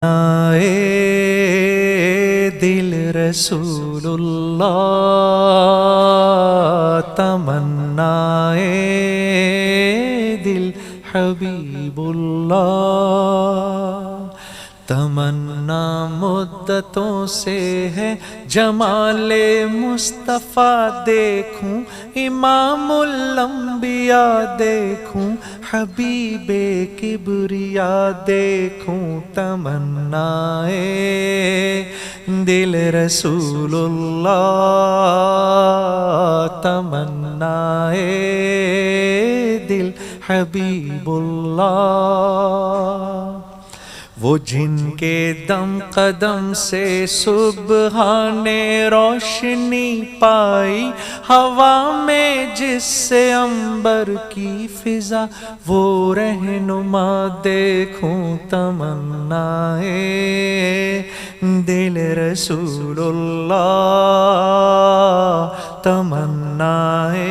آئے دل رسول اللہ، تمنائے دل حبیب اللہ۔ تمنا مدتوں سے ہے جمال مصطفیٰ دیکھوں، امام الانبیاء دیکھوں، حبیب کبریا دیکھوں۔ تمنائے دل رسول اللہ، تمنائے دل حبیب اللہ۔ وہ جن کے دم قدم سے سبحان نے روشنی پائی، ہوا میں جس سے عنبر کی فضا، وہ رہنما دیکھوں۔ تمنائے دل رسول اللہ، تمنائے